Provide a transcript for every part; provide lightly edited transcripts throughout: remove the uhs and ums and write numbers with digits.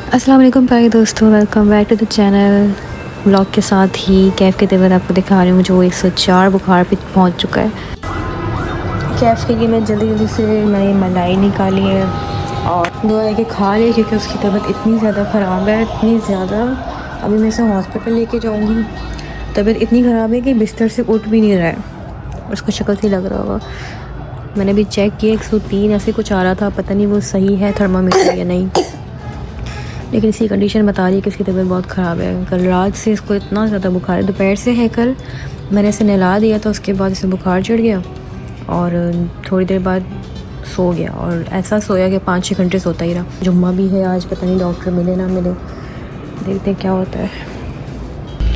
अस्सलाम वालेकुम प्यारे दोस्तों, welcome back to the channel. Blog के साथ ही कैफ़ के तेवर आपको दिखा रही हूँ जो 104 बुखार पे पहुँच चुका है। कैफ़ के लिए मैं जल्दी से मैंने मलाई निकाली है और दो लेके खा ली क्योंकि उसकी तबीयत इतनी ज़्यादा ख़राब है, इतनी ज़्यादा। अभी मैं इसे हॉस्पिटल लेके जाऊँगी। तबीयत इतनी ख़राब है कि बिस्तर से उठ भी नहीं रहा है। उसको शक्ल से लग रहा होगा। मैंने भी चेक किया 103 ऐसे कुछ आ रहा था, पता नहीं वो सही है थर्मामीटर या नहीं, लेकिन इसकी कंडीशन बता रही है कि इसकी तबीयत बहुत ख़राब है। कल रात से इसको इतना ज़्यादा बुखार है, दोपहर से है। कल मैंने इसे नहला दिया था, उसके बाद इसे बुखार चढ़ गया और थोड़ी देर बाद सो गया और ऐसा सोया कि 5-6 घंटे सोता ही रहा। जुम्मा भी है आज, पता नहीं डॉक्टर मिले ना मिले, देखते हैं क्या होता है।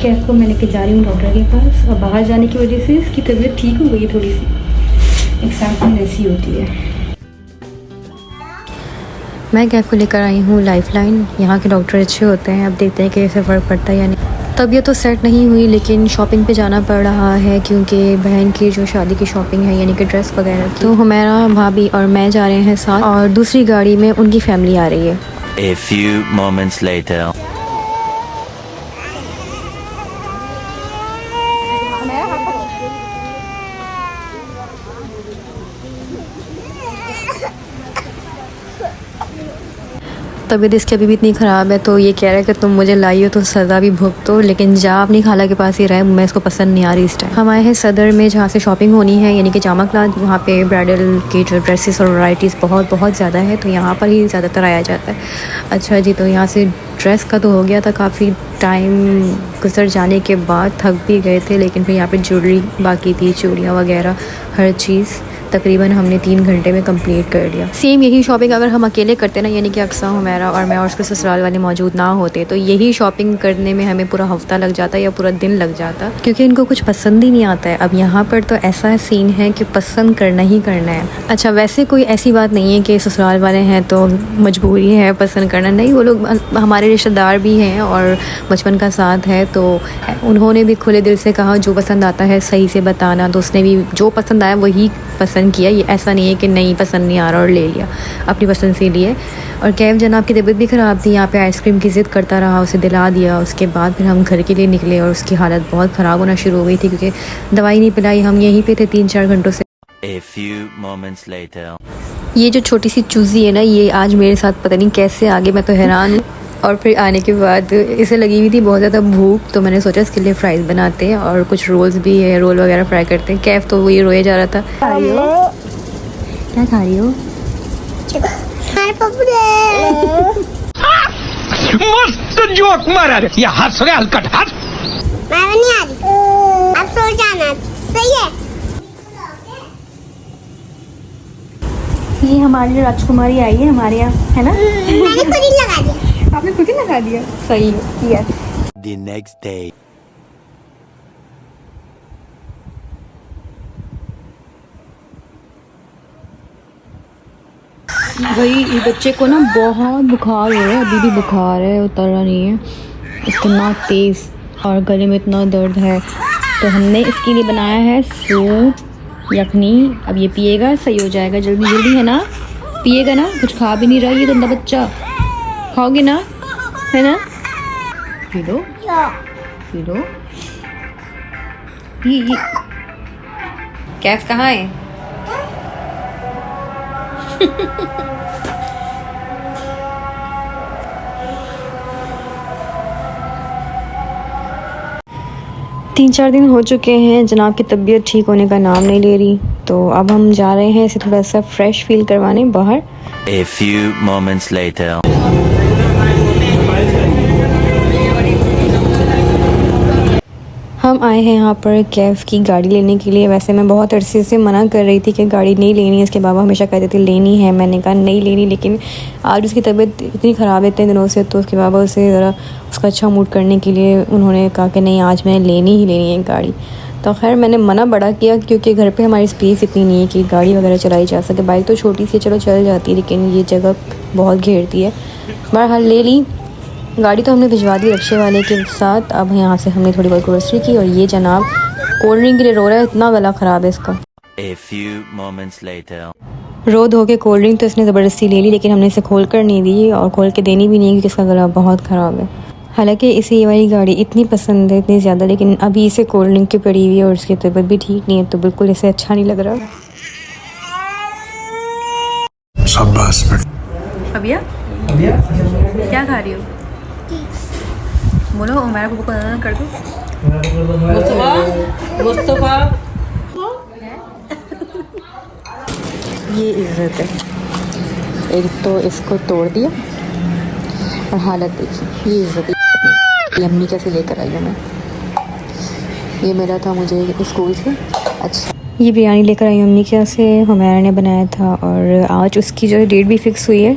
कैफ को मैं लेके जा रही हूँ डॉक्टर के पास और बाहर जाने की वजह से इसकी तबीयत ठीक हो गई थोड़ी सी, एग्जाम्पल ऐसी होती है। मैं कैफ़ को लेकर आई हूँ लाइफलाइन। यहाँ के डॉक्टर अच्छे होते हैं, अब देखते हैं कि इससे फ़र्क पड़ता है या नहीं। तबीयत तो सेट नहीं हुई लेकिन शॉपिंग पे जाना पड़ रहा है क्योंकि बहन की जो शादी की शॉपिंग है यानी कि ड्रेस वगैरह की, तो हमारा भाभी और मैं जा रहे हैं साथ और दूसरी गाड़ी में उनकी फैमिली आ रही है। A few moments later. तबीयत इसकी अभी भी इतनी ख़राब है तो ये कह रहा है कि तुम मुझे लाई हो तो सज़ा भी भुगतो, लेकिन जा अपनी खाला के पास ही रहे, मैं इसको पसंद नहीं आ रही इस टाइम। हम आए हैं सदर में जहाँ से शॉपिंग होनी है यानी कि जामा क्लाथ। वहाँ पे ब्राइडल की जो ड्रेसेस और वैराइटीज़ बहुत ज़्यादा है तो यहाँ पर ही ज़्यादातर आया जाता है। अच्छा जी, तो यहाँ से ड्रेस का तो हो गया था, काफ़ी टाइम गुजर जाने के बाद थक भी गए थे, लेकिन फिर यहाँ पर ज्वेलरी बाकी थी, चूड़ियाँ वगैरह हर चीज़ तकरीबन हमने 3 घंटे में कंप्लीट कर लिया। सेम यही शॉपिंग अगर हम अकेले करते ना, यानी कि अक्सा हुमैरा और मैं और उसके ससुराल वाले मौजूद ना होते, तो यही शॉपिंग करने में हमें पूरा हफ्ता लग जाता या पूरा दिन लग जाता, क्योंकि इनको कुछ पसंद ही नहीं आता है। अब यहाँ पर तो ऐसा सीन है कि पसंद करना ही करना है। अच्छा, वैसे कोई ऐसी बात नहीं है कि ससुराल वाले हैं तो मजबूरी है पसंद करना, नहीं, वो लोग हमारे रिश्तेदार भी हैं और बचपन का साथ है, तो उन्होंने भी खुले दिल से कहा जो पसंद आता है सही से बताना, तो उसने भी जो पसंद आया वही पसंद किया। ये ऐसा नहीं है कि नहीं पसंद नहीं आ रहा और ले लिया, अपनी पसंद से लिए। और कैफ जनाब की तबीयत भी ख़राब थी, यहाँ पे आइसक्रीम की ज़िद करता रहा, उसे दिला दिया। उसके बाद फिर हम घर के लिए निकले और उसकी हालत बहुत ख़राब होना शुरू हो गई थी क्योंकि दवाई नहीं पिलाई। हम यहीं पे थे 3-4 घंटों से। A few moments later. ये जो छोटी सी चूज़ी है ना, ये आज मेरे साथ पता नहीं कैसे आगे, मैं तो हैरान हूँ। और फिर आने के बाद इसे लगी हुई थी बहुत ज़्यादा भूख, तो मैंने सोचा इसके लिए फ़्राइज़ बनाते हैं और कुछ रोल्स भी है, रोल वगैरह फ्राई करते हैं। कैफ तो वही रोए जा रहा था। क्या खा रही हो? मस्त जोक मारा रे, या हंस रे हलकट हंस। मैं नहीं आ रही, अब सो जाना, सही है। ये हमारी राजकुमारी आई है हमारे यहाँ, है ना? मैंने खुद ही लगा दिया। आपने खुद ही लगा दिया? सही है, यस। The next day. भाई ये बच्चे को ना बहुत बुखार हो रहा है, अभी भी बुखार है, उतर रहा नहीं है, इतना तेज़, और गले में इतना दर्द है। तो हमने इसके लिए बनाया है सूप यखनी। अब ये पिएगा, सही हो जाएगा जल्दी जल्दी, है ना? पिएगा ना? कुछ खा भी नहीं रहा ये गंदा बच्चा। खाओगे ना, है ना? P low, P low. ये कैफ कहाँ है? तीन चार दिन हो चुके हैं, जनाब की तबीयत ठीक होने का नाम नहीं ले रही, तो अब हम जा रहे हैं इसे थोड़ा सा फ्रेश फील करवाने बाहर। A few moments later. हम आए हैं यहाँ पर कैफ़ की गाड़ी लेने के लिए। वैसे मैं बहुत अरसे से मना कर रही थी कि गाड़ी नहीं लेनी है, इसके बाबा हमेशा कहते थे लेनी है, मैंने कहा नहीं लेनी, लेकिन आज उसकी तबीयत इतनी ख़राब है इतने दिनों से, तो उसके बाबा उसे ज़रा उसका अच्छा मूड करने के लिए उन्होंने कहा कि नहीं आज मैंने लेनी ही लेनी है गाड़ी। तो खैर मैंने मना बड़ा किया क्योंकि घर पे हमारी स्पेस इतनी नहीं है कि गाड़ी वगैरह चलाई जा सके। बाइक तो छोटी सी चलो चल जाती है, लेकिन ये जगह बहुत घेरती है। बहरहाल ले ली गाड़ी, तो हमने भिजवा दी रिक्शे वाले के साथ। अब यहाँ से हमने थोड़ी बहुत ग्रोसरी की और ये जनाब कोल्ड ड्रिंक के लिए रो रहा है, इतना गला ख़राब है इसका। A few moments later. रो धो के कोल्ड ड्रिंक तो इसने ज़बरदस्ती ले ली, लेकिन हमने इसे खोल कर नहीं दी और खोल के देनी भी नहीं क्योंकि इसका गला बहुत ख़राब है। हालांकि इसे ये वाली गाड़ी इतनी पसंद है, इतनी ज़्यादा, लेकिन अभी इसे कोल्ड ड्रिंक की पड़ी हुई है और उसकी तबीयत भी ठीक नहीं है, तो बिल्कुल इसे अच्छा नहीं लग रहा। शाबाश बेटा। अबिया क्या खा रही हो? बोलो उमैरा को कर दो। मुस्तफा ये इज्जत है। एक तो इसको तोड़ दिया और हालत देखी, ये इज्जत है। ये अम्मी कैसे लेकर आई हूँ मैं, ये मिला था मुझे स्कूल से। अच्छा, ये बिरयानी लेकर आई अम्मी के यहाँ से, हमारा ने बनाया था और आज उसकी जो डेट भी फिक्स हुई है,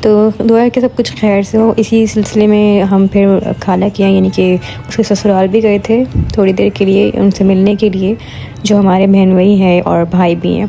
तो दुआ है कि सब कुछ खैर से हो। इसी सिलसिले में हम फिर खाना किया, यानी कि उसके ससुराल भी गए थे थोड़ी देर के लिए उनसे मिलने के लिए, जो हमारे बहन भाई हैं और भाई भी हैं।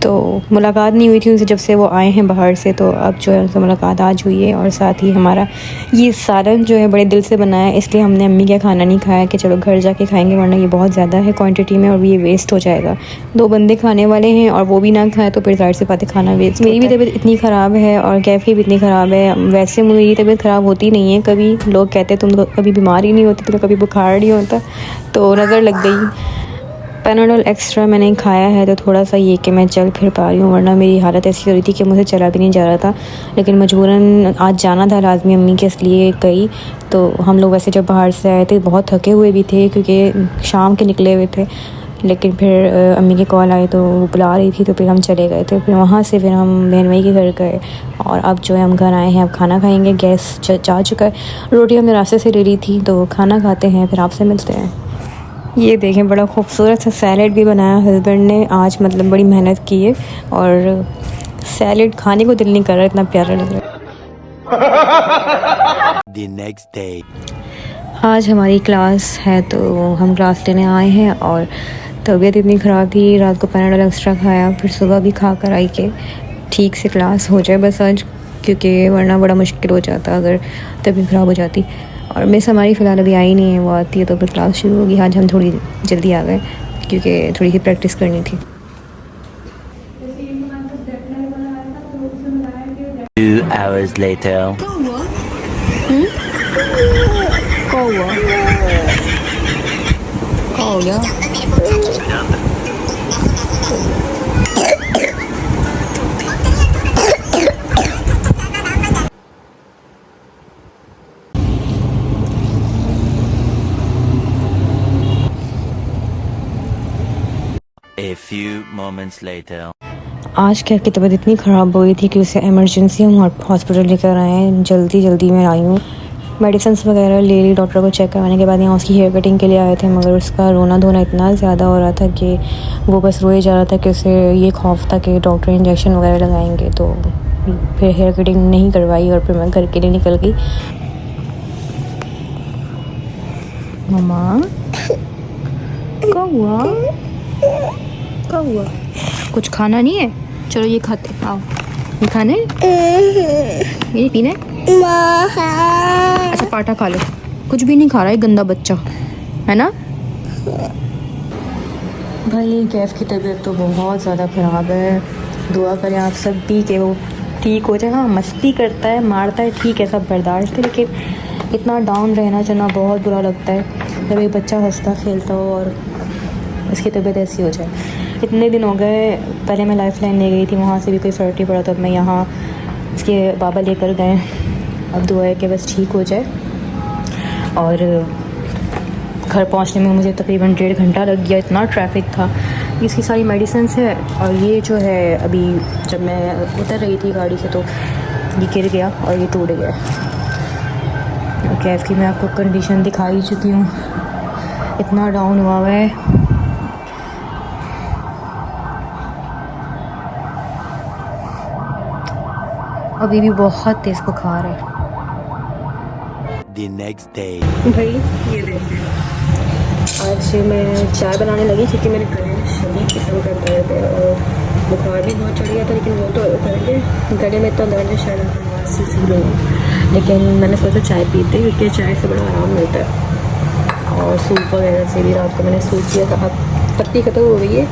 तो मुलाकात नहीं हुई थी उनसे जब से वो आए हैं बाहर से, तो अब जो है उनसे मुलाकात आज हुई है। और साथ ही हमारा ये सालन जो है बड़े दिल से बनाया है, इसलिए हमने अम्मी का खाना नहीं खाया कि चलो घर जाके खाएंगे, वरना ये बहुत ज़्यादा है क्वांटिटी में और ये वेस्ट हो जाएगा। 2 बंदे खाने वाले हैं और वो भी ना खाए तो फिर जाहिर सी बात है खाना वेस्ट। मेरी भी तबीयत इतनी ख़राब है और कैफ़ी भी इतनी ख़राब है। वैसे मेरी तबीयत ख़राब होती नहीं है कभी, लोग कहते तुम तो कभी बीमार ही नहीं होती, तुम्हें कभी बुखार नहीं होता, तो नज़र लग गई। पैनाडोल एक्स्ट्रा मैंने खाया है तो थोड़ा सा ये कि मैं चल फिर पा रही हूँ, वरना मेरी हालत ऐसी हो रही थी कि मुझे चला भी नहीं जा रहा था। लेकिन मजबूरन आज जाना था लाजमी अम्मी के, इसलिए गई। तो हम लोग वैसे जब बाहर से आए थे बहुत थके हुए भी थे क्योंकि शाम के निकले हुए थे, लेकिन फिर अम्मी की कॉल आई तो वो बुला रही थी, तो फिर हम चले गए थे। फिर वहाँ से फिर हम बहन भाई के घर गए और अब जो है हम घर आए हैं, अब खाना खाएँगे। गैस जा चुका है, रोटी हमने रास्ते से ले ली थी, तो खाना खाते हैं फिर आपसे मिलते हैं। ये देखें बड़ा खूबसूरत सा सैलेड भी बनाया हस्बैंड ने आज, मतलब बड़ी मेहनत की है और सैलेड खाने को दिल नहीं कर रहा, इतना प्यारा लग रहा है। The next day. आज हमारी क्लास है तो हम क्लास लेने आए हैं और तबीयत इतनी ख़राब थी, रात को पैनाडोल एक्स्ट्रा खाया, फिर सुबह भी खा कर आई कि ठीक से क्लास हो जाए बस आज, क्योंकि वरना बड़ा मुश्किल हो जाता अगर तबीयत ख़राब हो जाती। और मिस हमारी फ़िलहाल अभी आई नहीं है, वो आती है तो फिर क्लास शुरू होगी। आज हम थोड़ी जल्दी आ गए क्योंकि थोड़ी सी प्रैक्टिस करनी थी। 2 hours later. हो गया A few moments later. आज कैफ की तबीयत इतनी ख़राब हो गई थी कि उसे इमरजेंसी हम हॉस्पिटल लेकर आए हैं। जल्दी मैं आई हूँ, मेडिसिन वगैरह ले ली। डॉक्टर को चेक करवाने के बाद यहाँ उसकी हेयर कटिंग के लिए आए थे, मगर उसका रोना धोना इतना ज़्यादा हो रहा था कि वो बस रोए जा रहा था कि उसे ये खौफ था कि डॉक्टर इंजेक्शन वगैरह लगाएंगे। तो फिर हेयर कटिंग नहीं करवाई और फिर मैं घर के लिए निकल गई। मम्मा क्या हुआ? क्या हुआ? कुछ खाना नहीं है? चलो ये खाते, आओ ये खाने, ये पीना है। अच्छा पाटा खा लो। कुछ भी नहीं खा रहा है गंदा बच्चा, है ना? भाई कैफ की तबीयत तो बहुत ज़्यादा ख़राब है। दुआ करें आप सब भी कि वो ठीक हो जाए। हाँ मस्ती करता है, मारता है, ठीक है सब बर्दाश्त है, लेकिन इतना डाउन रहना चलना बहुत बुरा लगता है जब एक बच्चा हंसता खेलता हो और उसकी तबीयत ऐसी हो जाए। इतने दिन हो गए, पहले मैं लाइफलाइन ले गई थी, वहाँ से भी कोई फ़र्क नहीं पड़ा, तो अब मैं यहाँ इसके बाबा लेकर गए। अब दुआ है कि बस ठीक हो जाए। और घर पहुँचने में मुझे तकरीबन 1.5 घंटा लग गया, इतना ट्रैफिक था। इसकी सारी मेडिसिन्स है और ये जो है अभी जब मैं उतर रही थी गाड़ी से तो ये गिर गया और ये टूट गया। कैफ की मैं आपको कंडीशन दिखा ही चुकी हूँ, इतना डाउन हुआ है। अभी भी बहुत तेज़ बुखार है। The next day. भाई ये देखिए, आज मैं चाय बनाने लगी क्योंकि मेरे गले में शदीद किस्म का दर्द है और बुखार भी बहुत चढ़ गया था, लेकिन वो तो उतर गया। गले में तो दर्द है, शायद आवाज़ से फील हो, लेकिन मैंने सोचा चाय पीते क्योंकि चाय से बड़ा आराम मिलता है। और सूप वगैरह से भी रात को मैंने सूप किया था। अब पत्ती ख़त्म हो गई है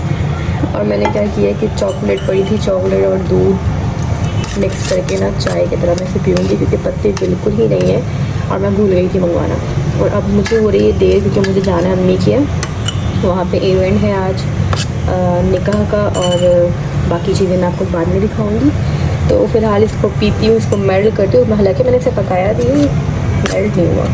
और मैंने क्या किया कि चॉकलेट पड़ी थी, चॉकलेट और दूध मिक्स करके ना चाय की तरह मैं इसे पीऊँगी, क्योंकि पत्ते बिल्कुल ही नहीं है और मैं भूल गई थी मंगवाना। और अब मुझे हो रही है देर, क्योंकि मुझे जाना है अम्मी के, वहाँ पे इवेंट है आज निकाह का, और बाकी चीज़ें मैं आपको बाद में दिखाऊंगी। तो फ़िलहाल इसको पीती हूँ, इसको मेल्ट करती हूँ। हालांकि मैंने इसे पकाया भी, मेल्ट नहीं हुआ।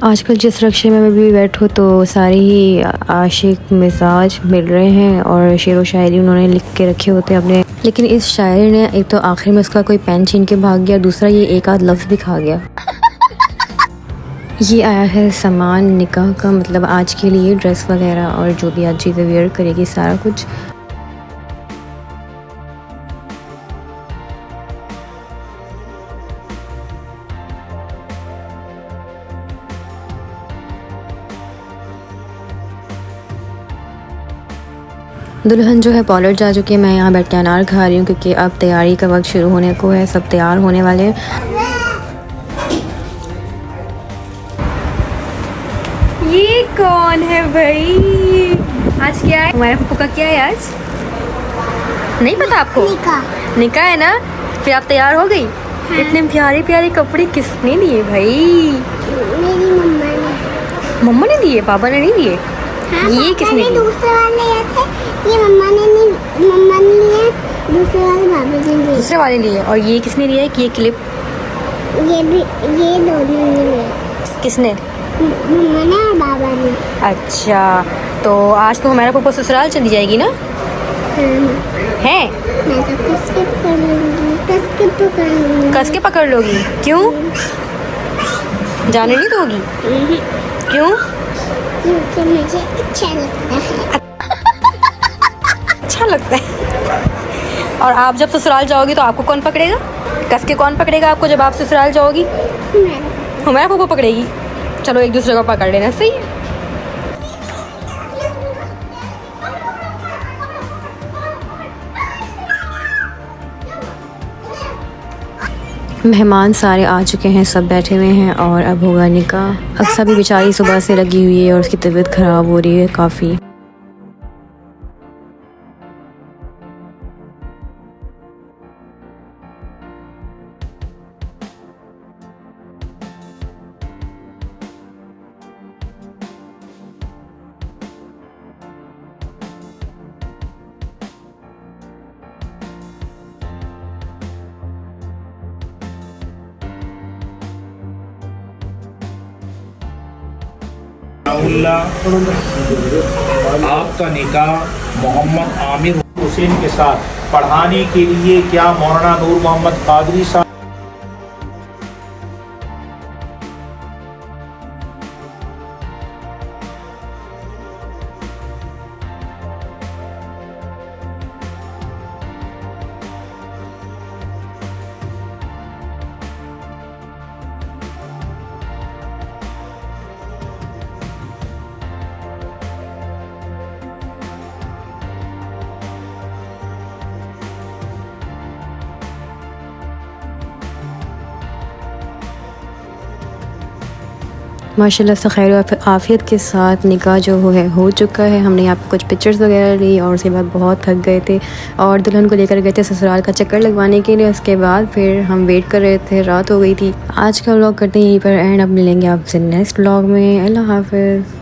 आजकल जिस रक्शे में मैं भी बैठूँ तो सारे ही आशिक मिजाज मिल रहे हैं और शेर व शायरी उन्होंने लिख के रखे होते हैं अपने। लेकिन इस शायरी ने एक तो आखिर में उसका कोई पेन छीन के भाग गया, दूसरा ये एक आध लफ्ज़ भी खा गया। ये आया है सामान निकाह का, मतलब आज के लिए ड्रेस वगैरह और जो भी आज चीज़ें वेयर करेगी सारा कुछ। दुल्हन जो है पॉलर जा चुकी है, मैं यहाँ बैठ के अनार खा रही हूँ क्योंकि अब तैयारी का वक्त शुरू होने को है, सब तैयार होने वाले हैं। ये कौन है भाई? आज क्या है? हमारे पप्पू का क्या है आज? नहीं पता आपको? निकाह है ना? फिर आप तैयार हो गई? हाँ। इतने प्यारे प्यारे कपड़े किसने दिए भाई? मेरी मम्मा ने। मम्मा ने दिए, पापा ने नहीं दिए? हाँ, ये किसने दिए? दूसरे वाले लिए थे, ये मम्मा ने नहीं, मम्मा ने लिए, दूसरे वाले बाबा जी ने लिए। दूसरे वाले लिए। और ये किसने दिया है कि ये क्लिप? ये भी, ये दोनों ने लिए। किसने? मम्मा ने और बाबा ने। अच्छा, तो आज तो हमारा पप्पू ससुराल चली जाएगी ना? है? मैं तो कस के पकड़ लूंगी, कस के पकड़ लूंगी। कस के पकड़ लोगी? क्यों? जाने नहीं दोगी? क्यों? क्योंकि मुझे अच्छा लगता है। अच्छा लगता है। और आप जब ससुराल जाओगी तो आपको कौन पकड़ेगा? कस के कौन पकड़ेगा आपको जब आप ससुराल जाओगी? हमारा पप्पू पकड़ेगी। चलो एक दूसरे को पकड़ लेना, सही है। मेहमान सारे आ चुके हैं, सब बैठे हुए हैं और अब होगा निकाह। अक्सा भी बेचारी सुबह से लगी हुई है और उसकी तबीयत ख़राब हो रही है काफ़ी। आपका निकाह मोहम्मद आमिर हुसैन के साथ पढ़ाने के लिए क्या मौलाना नूर मोहम्मद कादरी साहब माशाल्लाह से खैर आफियत के साथ निकाह जो हो चुका है। हमने यहाँ पे कुछ पिक्चर्स वगैरह ली और उसके बाद बहुत थक गए थे और दुल्हन को लेकर गए थे ससुराल का चक्कर लगवाने के लिए। उसके बाद फिर हम वेट कर रहे थे, रात हो गई थी। आज का व्लॉग करते हैं यहीं पर एंड, अब मिलेंगे आपसे नेक्स्ट व्लॉग में। अल्लाह हाफ़िज़।